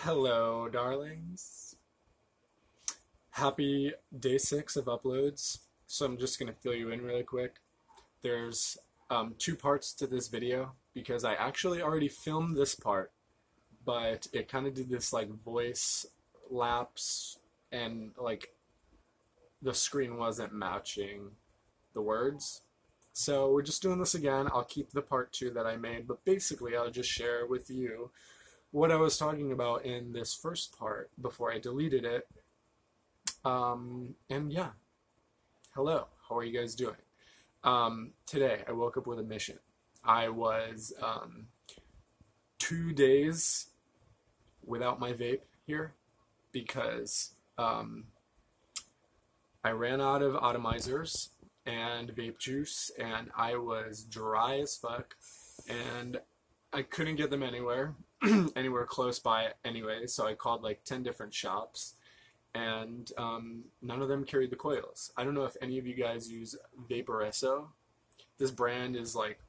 Hello, darlings. Happy day 6 of uploads. So I'm just going to fill you in really quick. There's two parts to this video because I actually already filmed this part, but it kind of did this like voice lapse and like the screen wasn't matching the words. So we're just doing this again. I'll keep the part 2 that I made, but basically I'll just share with you what I was talking about in this first part before I deleted it. And yeah, hello, how are you guys doing? Today I woke up with a mission. I was 2 days without my vape here because I ran out of Atomizers and vape juice and I was dry as fuck and I couldn't get them anywhere. Anywhere close by anyway, so I called like 10 different shops and none of them carried the coils. I don't know if any of you guys use Vaporesso. This brand is like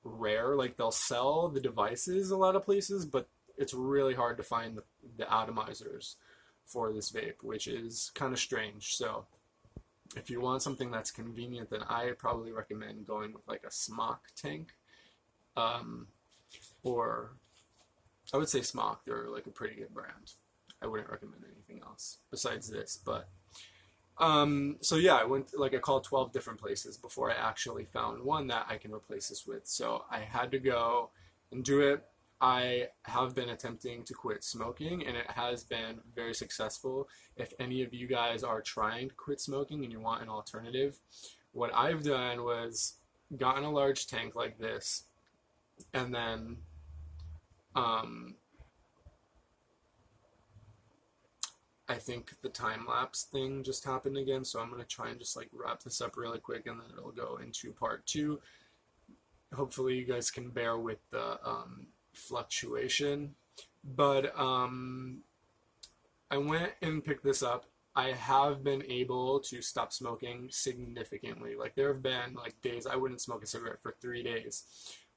rare, like they'll sell the devices a lot of places, but it's really hard to find the atomizers for this vape, which is kind of strange. So if you want something that's convenient, then I probably recommend going with like a smock tank, or I would say Smock. They're like a pretty good brand. I wouldn't recommend anything else besides this. But so yeah, I called 12 different places before I actually found one that I can replace this with. So I had to go and do it. I have been attempting to quit smoking and it has been very successful. If any of you guys are trying to quit smoking and you want an alternative, what I've done was gotten a large tank like this and then I think the time-lapse thing just happened again, so I'm going to try and just like wrap this up really quick and then it'll go into part 2. Hopefully you guys can bear with the fluctuation. But I went and picked this up. I have been able to stop smoking significantly. Like there have been like days I wouldn't smoke a cigarette for 3 days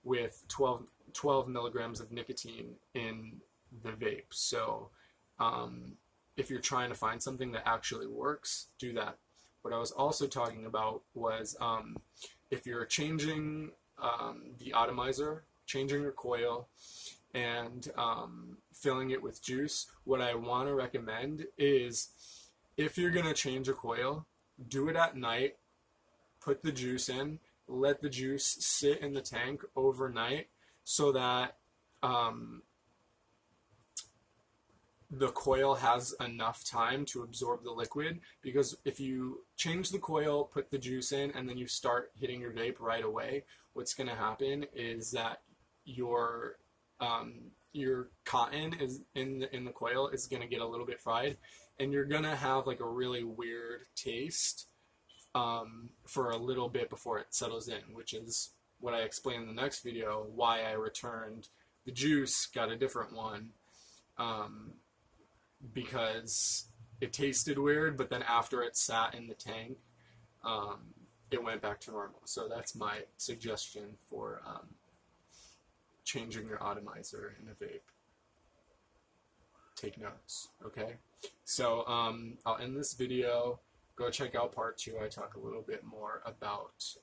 with 12 milligrams of nicotine in the vape. So if you're trying to find something that actually works, do that. What I was also talking about was if you're changing the atomizer, changing your coil, and filling it with juice, what I want to recommend is if you're going to change a coil, do it at night, put the juice in, let the juice sit in the tank overnight so that the coil has enough time to absorb the liquid, because if you change the coil, put the juice in, and then you start hitting your vape right away, what's going to happen is that your cotton is in the coil is going to get a little bit fried, and you're going to have like a really weird taste for a little bit before it settles in, which is what I explained in the next video, why I returned the juice, got a different one, because it tasted weird, but then after it sat in the tank, it went back to normal. So that's my suggestion for changing your atomizer in a vape. Take notes, okay? So I'll end this video. Go check out part 2. I talk a little bit more about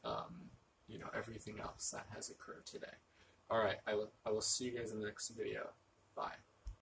everything else that has occurred today. All right, I will see you guys in the next video. Bye.